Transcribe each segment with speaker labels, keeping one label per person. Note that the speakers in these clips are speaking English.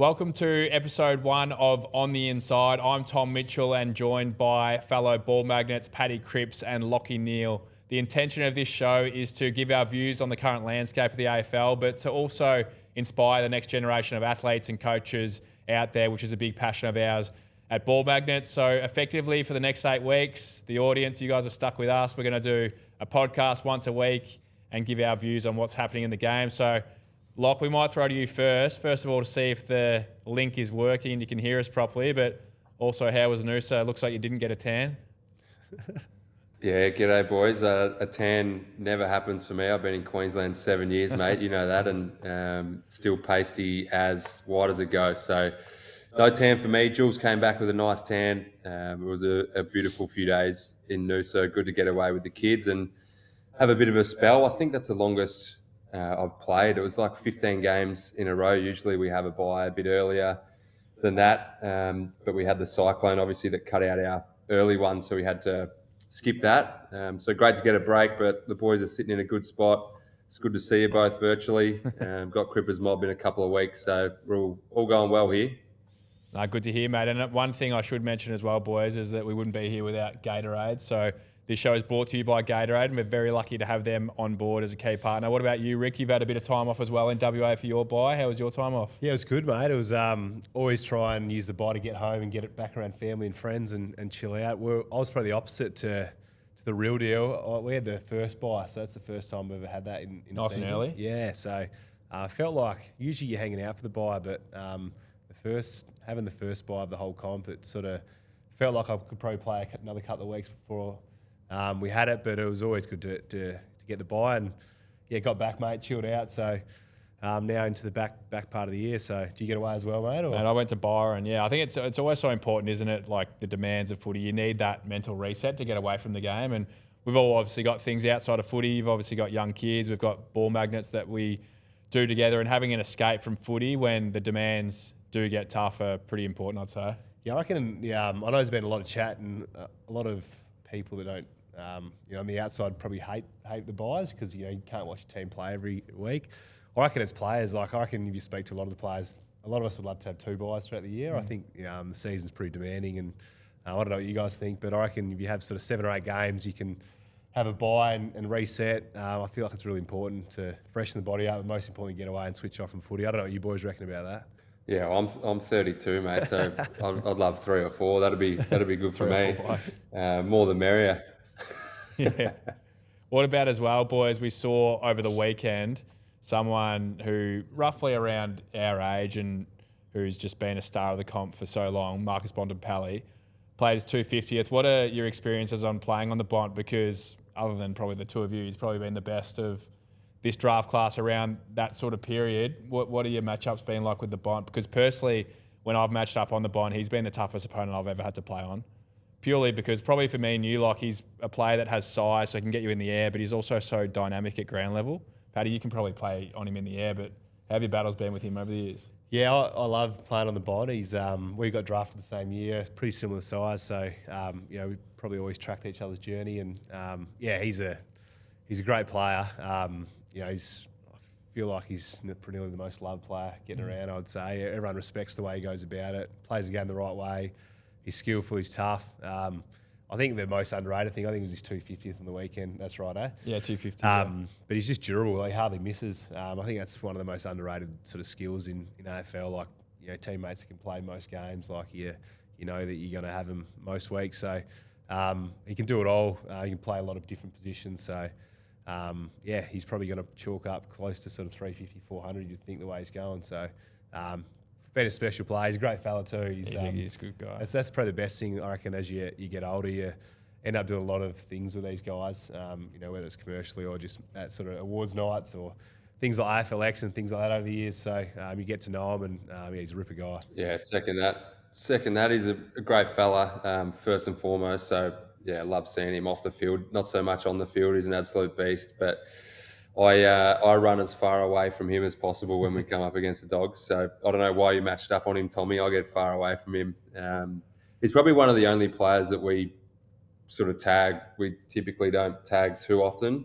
Speaker 1: Welcome to episode 1 of On the Inside. I'm Tom Mitchell and joined by fellow ball magnets Paddy Cripps and Lachie Neale. The intention of this show is to give our views on the current landscape of the AFL, but to also inspire the next generation of athletes and coaches out there, which is a big passion of ours at Ball Magnets. So effectively for the next 8 weeks, the audience, you guys are stuck with us. We're going to do a podcast once a week and give our views on what's happening in the game. So Lock, we might throw to you first. First of all, to see if the link is working and you can hear us properly, but also how was Noosa? It looks like you didn't get a tan.
Speaker 2: Yeah, g'day boys. A tan never happens for me. I've been in Queensland 7 years, mate. You know that, and still pasty as white as it goes. So no tan for me. Jules came back with a nice tan. It was a beautiful few days in Noosa. Good to get away with the kids and have a bit of a spell. I think that's the longest I've played. It was like 15 games in a row. Usually we have a bye a bit earlier than that, but we had the cyclone obviously that cut out our early one, so we had to skip that. So great to get a break, but the boys are sitting in a good spot. It's good to see you both virtually. Got Crippers mob in a couple of weeks, so we're all going well here.
Speaker 1: Good to hear, mate. And one thing I should mention as well, boys, is that we wouldn't be here without Gatorade. So this show is brought to you by Gatorade, and we're very lucky to have them on board as a key partner. What about you, Rick? You've had a bit of time off as well in WA for your bye. How was your time off?
Speaker 3: Yeah, it was good, mate. It was always try and use the bye to get home and get it back around family and friends and chill out. I was probably the opposite to the real deal. We had the first bye, so that's the first time we've ever had that in
Speaker 1: nice
Speaker 3: season.
Speaker 1: And early.
Speaker 3: Yeah, so I felt like usually you're hanging out for the bye, but having the first bye of the whole comp, it sort of felt like I could probably play another couple of weeks before we had it, but it was always good to get the bye and got back, mate, chilled out. So now into the back part of the year. So do you get away as well, mate? Or?
Speaker 1: And I went to Byron. Yeah, I think it's always so important, isn't it? Like the demands of footy, you need that mental reset to get away from the game. And we've all obviously got things outside of footy. You've obviously got young kids. We've got ball magnets that we do together, and having an escape from footy when the demands do get tough are pretty important, I'd say.
Speaker 3: Yeah, I reckon. I know there's been a lot of chat and a lot of people that don't. On the outside probably hate the buys because you can't watch your team play every week. I reckon as players, I reckon if you speak to a lot of the players, a lot of us would love to have 2 buys throughout the year. I think the season's pretty demanding, and I don't know what you guys think, but I reckon if you have sort of 7 or 8 games, you can have a buy and reset. I feel like it's really important to freshen the body up, and most importantly, get away and switch off from footy. I don't know what you boys reckon about that.
Speaker 2: Yeah, I'm 32, mate, so I'd love 3 or 4. That'd be good for me. More the merrier.
Speaker 1: Yeah. What about as well, boys? We saw over the weekend someone who roughly around our age and who's just been a star of the comp for so long, Marcus Bontempelli, played his 250th. What are your experiences on playing on the Bont? Because other than probably the two of you, he's probably been the best of this draft class around that sort of period. What are your matchups been like with the Bont? Because personally, when I've matched up on the Bont, he's been the toughest opponent I've ever had to play on. Purely because probably for me and you, like he's a player that has size, so he can get you in the air, but he's also so dynamic at ground level. Paddy, you can probably play on him in the air, but how have your battles been with him over the years?
Speaker 3: Yeah, I love playing on the Bont. He's we got drafted the same year, pretty similar size, so we probably always tracked each other's journey, and he's a great player. I feel like he's nearly the most loved player getting around. I'd say everyone respects the way he goes about it, plays the game the right way. He's skillful, he's tough. I think the most underrated thing, I think it was his 250th on the weekend. That's right, eh?
Speaker 1: Yeah, 250.
Speaker 3: But he's just durable. He hardly misses. I think that's one of the most underrated sort of skills in AFL. Like, teammates that can play most games. Like, you know that you're going to have him most weeks. So he can do it all. He can play a lot of different positions. So, he's probably going to chalk up close to sort of 350, 400, you'd think, the way he's going. So, been a special player. He's a great fella too. He's
Speaker 1: a good guy.
Speaker 3: That's probably the best thing, I reckon, as you get older. You end up doing a lot of things with these guys, whether it's commercially or just at sort of awards nights or things like AFLX and things like that over the years. So you get to know him, and he's a ripper guy.
Speaker 2: Yeah, second that. He's a great fella, first and foremost. So, yeah, love seeing him off the field. Not so much on the field. He's an absolute beast, but I run as far away from him as possible when we come up against the Dogs. So I don't know why you matched up on him, Tommy. I get far away from him. He's probably one of the only players that we sort of tag. We typically don't tag too often,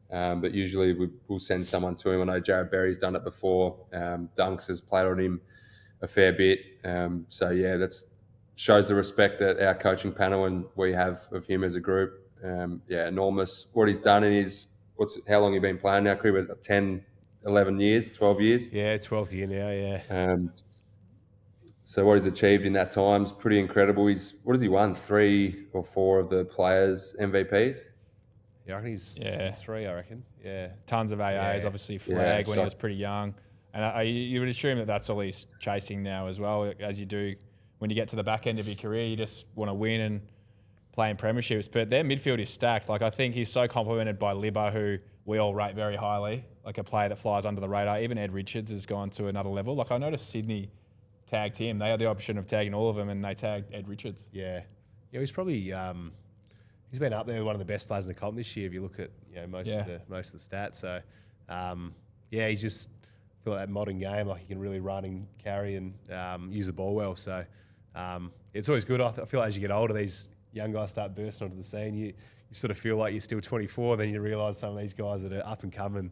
Speaker 2: but usually we'll send someone to him. I know Jared Berry's done it before. Dunks has played on him a fair bit. So yeah, that's shows the respect that our coaching panel and we have of him as a group. Yeah, enormous. What he's done in his how long you been playing now, Cripps? 10, 11 years, 12 years.
Speaker 3: Yeah, 12th year now. Yeah.
Speaker 2: So what he's achieved in that time is pretty incredible. What has he won? 3 or 4 of the players' MVPs.
Speaker 3: Yeah, I reckon he's 3. I reckon. Yeah.
Speaker 1: Tons of AAs, obviously flag when he was pretty young, and you would assume that that's all he's chasing now as well, as you do when you get to the back end of your career. You just want to win and play in premierships. But their midfield is stacked. Like, I think he's so complimented by Libba, who we all rate very highly, like a player that flies under the radar. Even Ed Richards has gone to another level. Like, I noticed Sydney tagged him. They had the option of tagging all of them, and they tagged Ed Richards.
Speaker 3: Yeah. Yeah, he's probably he's been up there, one of the best players in the comp this year. If you look at most of the stats, so he's just feel like that modern game, like he can really run and carry and use the ball well. So it's always good. I feel like as you get older, these young guys start bursting onto the scene. You sort of feel like you're still 24, then you realise some of these guys that are up and coming,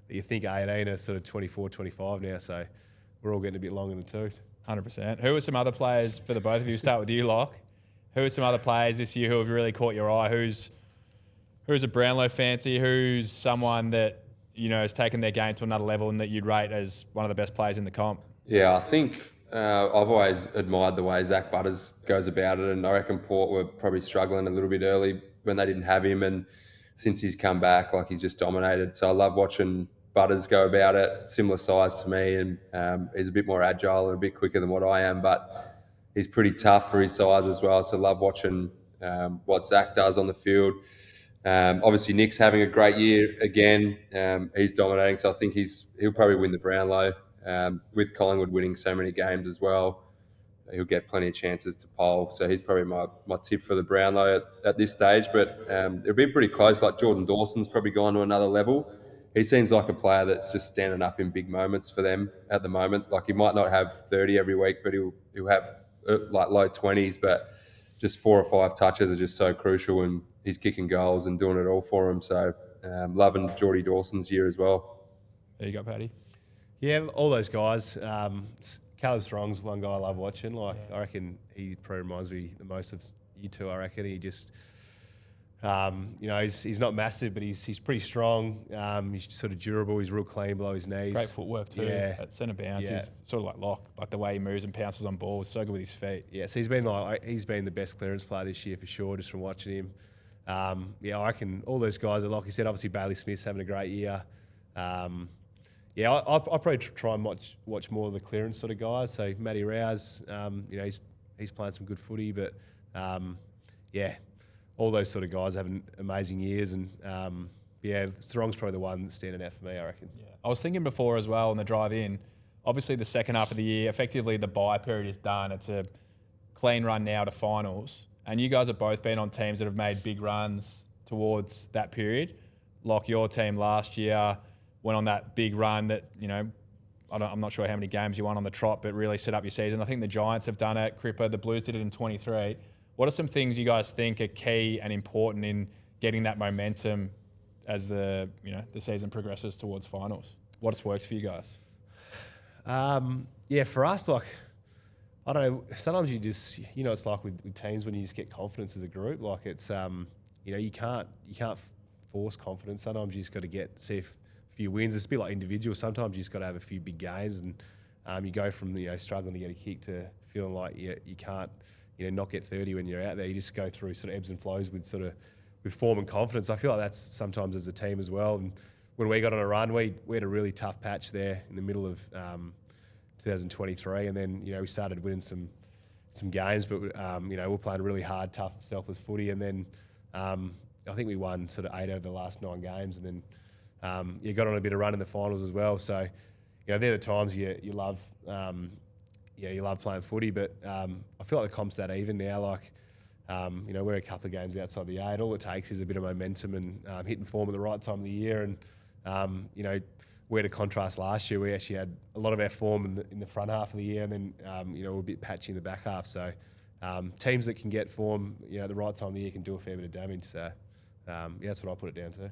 Speaker 3: that you think 18 are sort of 24, 25 now. So we're all getting a bit long in the tooth.
Speaker 1: 100%. Who are some other players for the both of you? Start with you, Locke. Who are some other players this year who have really caught your eye? Who's a Brownlow fancy? Who's someone that has taken their game to another level and that you'd rate as one of the best players in the comp?
Speaker 2: Yeah, I think I've always admired the way Zach Butters goes about it, and I reckon Port were probably struggling a little bit early when they didn't have him, and since he's come back, like, he's just dominated. So I love watching Butters go about it. Similar size to me, and he's a bit more agile and a bit quicker than what I am, but he's pretty tough for his size as well. So I love watching what Zach does on the field. Obviously, Nick's having a great year again. He's dominating, so I think he'll probably win the Brownlow. With Collingwood winning so many games as well, he'll get plenty of chances to poll. So he's probably my tip for the Brownlow at this stage. But it'll be pretty close. Like, Jordan Dawson's probably gone to another level. He seems like a player that's just standing up in big moments for them at the moment. Like, he might not have 30 every week, but he'll have like low 20s. But just 4 or 5 touches are just so crucial, and he's kicking goals and doing it all for him. So loving Geordie Dawson's year as well.
Speaker 1: There you go, Paddy.
Speaker 3: Yeah, all those guys. Caleb Strong's one guy I love watching. Like, I reckon he probably reminds me the most of you two. I reckon he just, he's not massive, but he's pretty strong. He's sort of durable. He's real clean below his knees.
Speaker 1: Great footwork too.
Speaker 3: Yeah.
Speaker 1: At centre bounce, he's sort of like Locke. Like, the way he moves and pounces on balls, so good with his feet.
Speaker 3: Yeah, so he's been the best clearance player this year for sure, just from watching him. I reckon all those guys are, like you said, obviously Bailey Smith's having a great year. I'll probably try and watch more of the clearance sort of guys. So Matty Rouse, he's playing some good footy, but all those sort of guys having amazing years, and Strong's probably the one that's standing out for me, I reckon.
Speaker 1: Yeah. I was thinking before as well on the drive in, obviously the second half of the year, effectively the bye period is done. It's a clean run now to finals, and you guys have both been on teams that have made big runs towards that period. Like, your team last year went on that big run that, I'm not sure how many games you won on the trot, but really set up your season. I think the Giants have done it. Cripper, the Blues did it in 23. What are some things you guys think are key and important in getting that momentum as the season progresses towards finals? What's worked for you guys?
Speaker 3: For us, like, I don't know, sometimes you just, it's like with teams when you just get confidence as a group. Like, it's, you can't force confidence. Sometimes you just got to see a few wins. It's a bit like individuals. Sometimes you just got to have a few big games, and you go from struggling to get a kick to feeling like you can't not get 30 when you're out there. You just go through sort of ebbs and flows with form and confidence. I feel like that's sometimes as a team as well. And when we got on a run, we had a really tough patch there in the middle of 2023, and then we started winning some games, but we're playing really hard, tough, selfless footy, and then I think we won sort of 8 out of the last 9 games, and then got on a bit of run in the finals as well. So, they're the times you love, you love playing footy. But I feel like the comp's that even now. Like, we're a couple of games outside the 8. All it takes is a bit of momentum and hitting form at the right time of the year. And where to contrast last year, we actually had a lot of our form in the front half of the year, and then we're a bit patchy in the back half. So teams that can get form, at the right time of the year can do a fair bit of damage. So that's what I put it down to.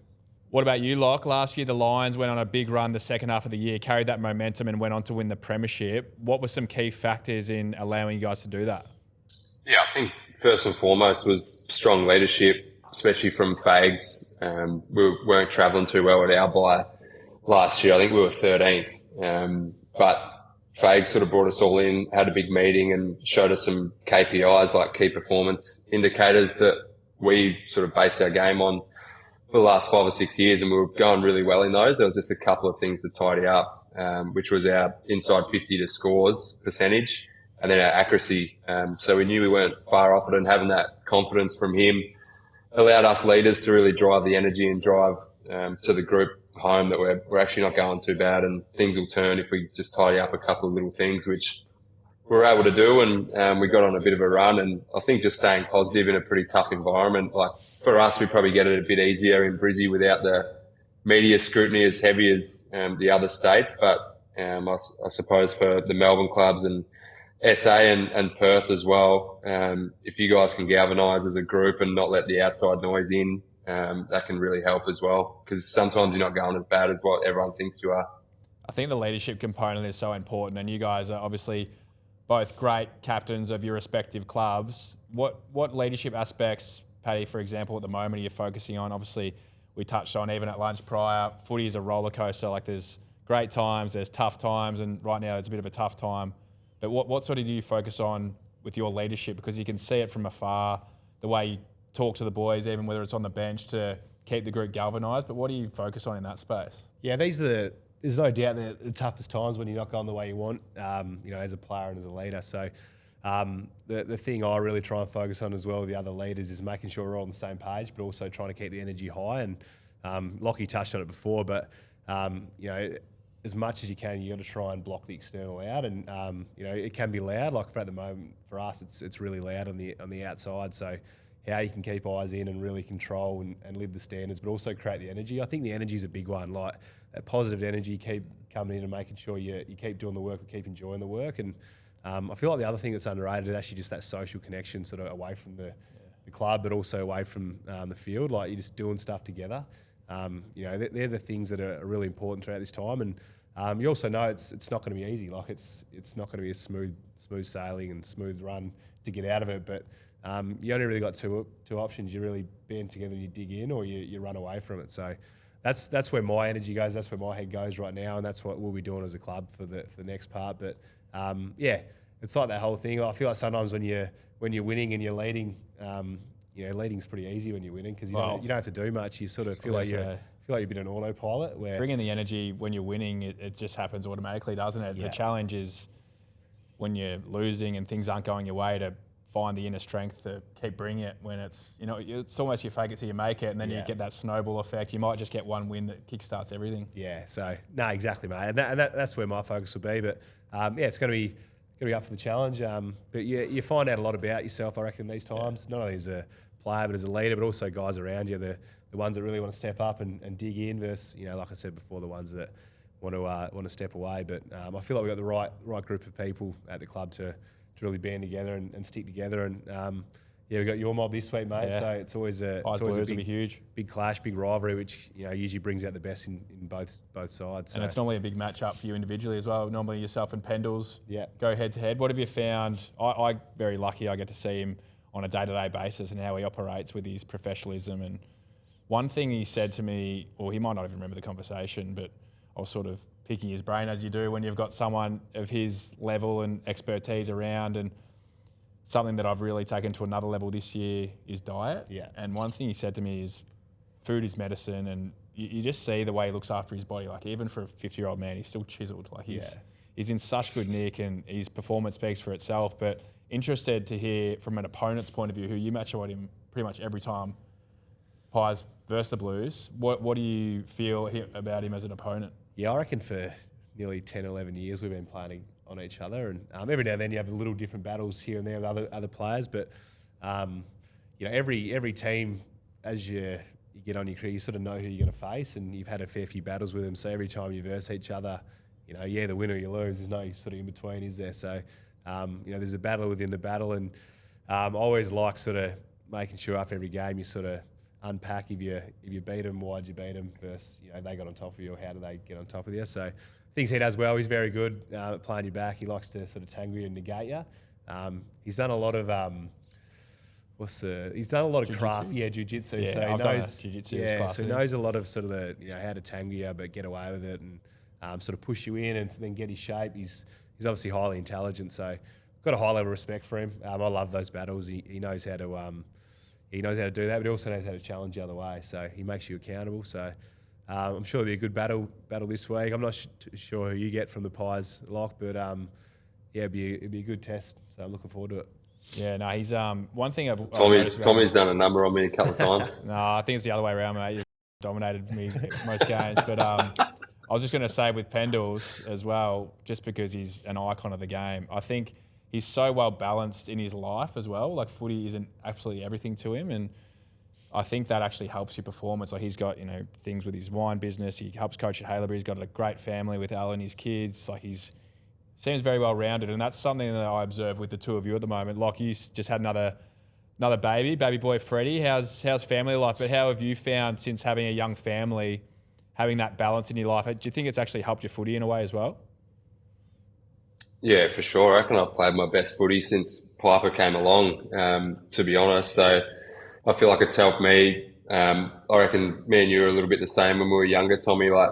Speaker 1: What about you, Locke? Last year, the Lions went on a big run the second half of the year, carried that momentum and went on to win the premiership. What were some key factors in allowing you guys to do that?
Speaker 2: Yeah, I think first and foremost was strong leadership, especially from Fags. We weren't travelling too well at our bye last year. I think we were 13th. But Fags sort of brought us all in, had a big meeting and showed us some KPIs, like key performance indicators that we sort of base our game on for the last 5 or 6 years, and we were going really well in those. There was just a couple of things to tidy up, which was our inside 50 to scores percentage and then our accuracy. So we knew we weren't far off it, and having that confidence from him allowed us leaders to really drive the energy and drive to the group home that we're actually not going too bad, and things will turn if we just tidy up a couple of little things, which we were able to do, and we got on a bit of a run. And I think just staying positive in a pretty tough environment, like for us, we probably get it a bit easier in Brizzy without the media scrutiny as heavy as the other states. But I suppose for the Melbourne clubs and SA and Perth as well, if you guys can galvanise as a group and not let the outside noise in, that can really help as well, because sometimes you're not going as bad as what everyone thinks you are.
Speaker 1: I think the leadership component is so important, and you guys are obviously both great captains of your respective clubs. What leadership aspects, Paddy, for example, at the moment are you focusing on? Obviously, we touched on even at lunch prior, footy is a roller coaster. Like there's great times, there's tough times, and right now it's a bit of a tough time. But what sort of do you focus on with your leadership? Because you can see it from afar, the way you talk to the boys, even whether it's on the bench to keep the group galvanised. But what do you focus on in that space?
Speaker 3: Yeah, there's no doubt the toughest times when you're not going the way you want, as a player and as a leader. So the thing I really try and focus on as well with the other leaders is making sure we're all on the same page, but also trying to keep the energy high. And Lachie touched on it before, but as much as you can, you got to try and block the external out. And it can be loud. Like at the moment for us, it's really loud on the outside. So how you can keep eyes in and really control and live the standards, but also create the energy. I think the energy is a big one. Like that positive energy, keep coming in and making sure you keep doing the work and keep enjoying the work. And I feel like the other thing that's underrated is actually just that social connection, sort of away from the club, but also away from the field. Like you're just doing stuff together. They're the things that are really important throughout this time. And you also know it's not going to be easy. Like it's not going to be a smooth sailing and smooth run to get out of it. But you only really got two options. You really band together and you dig in, or you run away from it. So that's where my energy goes. That's where my head goes right now, and that's what we'll be doing as a club for the next part. But it's like that whole thing. I feel like sometimes when you're winning and you're leading, leading's pretty easy when you're winning, because you don't have to do much. You sort of feel like you've been an autopilot. Where
Speaker 1: bringing the energy when you're winning, it just happens automatically, doesn't it? Yeah. The challenge is when you're losing and things aren't going your way, to find the inner strength to keep bringing it when it's almost you fake it till you make it, and then you get that snowball effect. You might just get one win that kickstarts everything. Yeah,
Speaker 3: so exactly, mate, and that's where my focus will be. But it's going to be up for the challenge. But you find out a lot about yourself, I reckon, these times. Not only as a player, but as a leader, but also guys around you, the ones that really want to step up and dig in versus, like I said before, the ones that want to step away. But I feel like we've got the right group of people at the club to really band together and stick together. And we've got your mob this week, mate. Yeah. So it's always a big clash, big rivalry, which usually brings out the best in both sides.
Speaker 1: And it's normally a big match-up for you individually as well. Normally yourself and Pendles go head-to-head. What have you found? I'm very lucky I get to see him on a day-to-day basis and how he operates with his professionalism. And one thing he said to me, or he might not even remember the conversation, but I was sort of picking his brain, as you do when you've got someone of his level and expertise around. And something that I've really taken to another level this year is diet. Yeah. And one thing he said to me is food is medicine, and you just see the way he looks after his body. Like even for a 50-year-old man, he's still chiseled. Like he's in such good nick, and his performance speaks for itself. But interested to hear from an opponent's point of view, who you match up with him pretty much every time, Pies versus the Blues. What do you feel about him as an opponent? Yeah,
Speaker 3: I reckon for nearly 10, 11 years we've been playing on each other, and every now and then you have little different battles here and there with other players. But every team, as you get on your career, you sort of know who you're going to face, and you've had a fair few battles with them. So every time you verse each other, the winner you lose. There's no sort of in between, is there? So there's a battle within the battle, and I always like sort of making sure after every game you sort of unpack if you beat them, why'd you beat them versus, they got on top of you, or how do they get on top of you. So things he does well. He's very good at playing you back. He likes to sort of tangle you and negate you. He's done a lot of he's done a lot of craft, jiu-jitsu.
Speaker 1: Yeah,
Speaker 3: so he
Speaker 1: I've done
Speaker 3: knows,
Speaker 1: jiu-jitsu.
Speaker 3: so he knows a lot of sort of the how to tangle you but get away with it and sort of push you in and then get his shape. He's obviously highly intelligent, so got a high level of respect for him. I love those battles. He knows how to do that, but he also knows how to challenge the other way. So he makes you accountable. So I'm sure it'll be a good battle this week. I'm not sure who you get from the Pies lock, but it'd be a good test. So I'm looking forward to it.
Speaker 1: Yeah, no, he's one thing I've
Speaker 2: Tommy's done a number on me a couple of times.
Speaker 1: No, I think it's the other way around, mate. You've dominated me most games. But I was just going to say with Pendles as well, just because he's an icon of the game, I think he's so well balanced in his life as well. Like footy isn't absolutely everything to him, and I think that actually helps your performance. Like he's got things with his wine business. He helps coach at Haileybury. He's got a great family with Al and his kids. Like seems very well rounded, and that's something that I observe with the two of you at the moment. Like you just had another baby boy Freddie. How's family life? But how have you found since having a young family, having that balance in your life? Do you think it's actually helped your footy in a way as well?
Speaker 2: Yeah, for sure. I reckon I've played my best footy since Piper came along, to be honest. So I feel like it's helped me. I reckon me and you were a little bit the same when we were younger, Tommy, like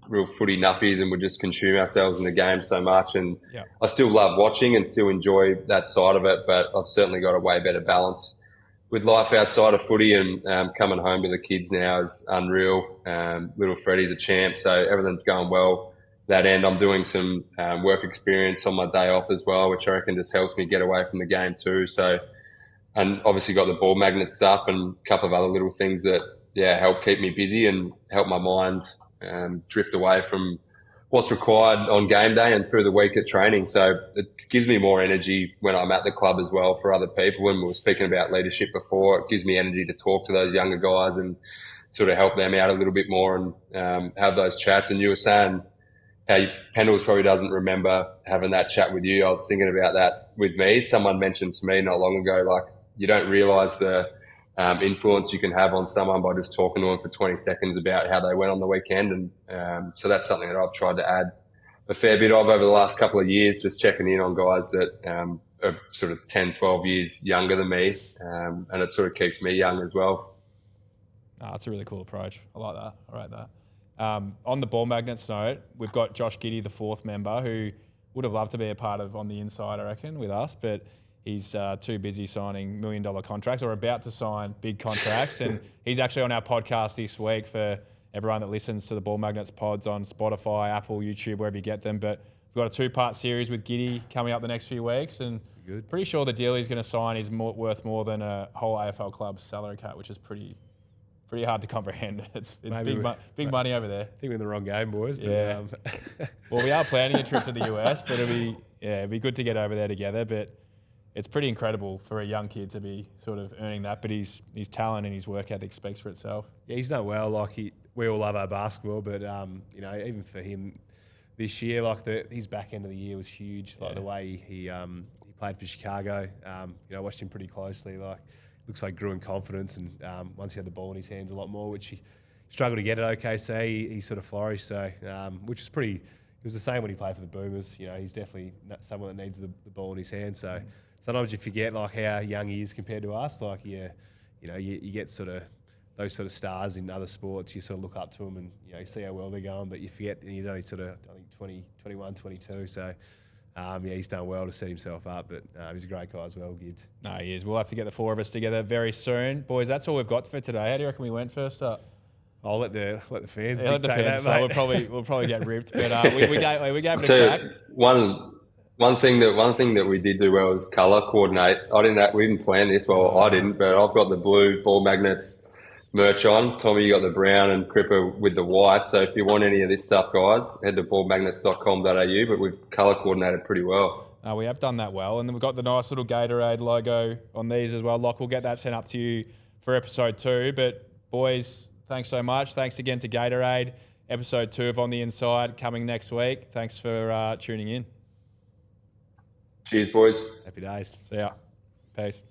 Speaker 2: real footy nuffies, and would just consume ourselves in the game so much. And I still love watching and still enjoy that side of it, but I've certainly got a way better balance with life outside of footy, and coming home to the kids now is unreal. Little Freddie's a champ, so everything's going well. That end, I'm doing some work experience on my day off as well, which I reckon just helps me get away from the game too. So, and obviously got the ball magnet stuff and a couple of other little things that help keep me busy and help my mind drift away from what's required on game day and through the week at training. So it gives me more energy when I'm at the club as well for other people. When we were speaking about leadership before, it gives me energy to talk to those younger guys and sort of help them out a little bit more and have those chats. And you were saying how Pendles probably doesn't remember having that chat with you. I was thinking about that with me. Someone mentioned to me not long ago, like, you don't realise the influence you can have on someone by just talking to them for 20 seconds about how they went on the weekend. And so that's something that I've tried to add a fair bit of over the last couple of years, just checking in on guys that are sort of 10, 12 years younger than me. And it sort of keeps me young as well.
Speaker 1: That's a really cool approach. I like that. I rate that. On the ball magnets note, we've got Josh Giddy, the fourth member, who would have loved to be a part of On the Inside, I reckon, with us, but he's too busy signing $1 million contracts or about to sign big contracts. And he's actually on our podcast this week for everyone that listens to the Ball Magnets pods on Spotify, Apple, YouTube, wherever you get them. But we've got a 2-part series with Giddy coming up the next few weeks. And pretty sure the deal he's going to sign is worth more than a whole AFL club's salary cap, which is pretty hard to comprehend. It's big money over there.
Speaker 3: I think we're in the wrong game, boys. But,
Speaker 1: yeah. Well, we are planning a trip to the US, but it'd be good to get over there together. But it's pretty incredible for a young kid to be sort of earning that. But his talent and his work ethic speaks for itself. Yeah,
Speaker 3: he's done well. Like we all love our basketball, but even for him this year, like his back end of the year was huge. Like the way he played for Chicago. I watched him pretty closely. Like, looks like grew in confidence, and once he had the ball in his hands a lot more, which he struggled to get at OKC, he sort of flourished. So, which is pretty. It was the same when he played for the Boomers. He's definitely someone that needs the ball in his hands. So sometimes you forget like how young he is compared to us. Like you get sort of those sort of stars in other sports. You sort of look up to them and you see how well they're going, but you forget he's only sort of I think 20, 21, 22. So. He's done well to set himself up, but he's a great guy as well, Gids.
Speaker 1: No, he is. We'll have to get the four of us together very soon. Boys, that's all we've got for today. How do you reckon we went first up?
Speaker 3: I'll let the fans
Speaker 1: dictate
Speaker 3: that,
Speaker 1: so
Speaker 3: mate.
Speaker 1: we'll probably get ripped, but we gave it a crack.
Speaker 2: One thing that we did do well was colour coordinate. We didn't plan this, I didn't, but I've got the blue ball magnets merch on. Tommy, you got the brown, and Cripper with the white. So if you want any of this stuff, guys, head to ballmagnets.com.au, but we've colour coordinated pretty well.
Speaker 1: We have done that well. And then we've got the nice little Gatorade logo on these as well. Locke, we'll get that sent up to you for episode 2. But boys, thanks so much. Thanks again to Gatorade. Episode 2 of On the Inside coming next week. Thanks for tuning in.
Speaker 2: Cheers, boys.
Speaker 3: Happy days.
Speaker 1: See ya. Peace.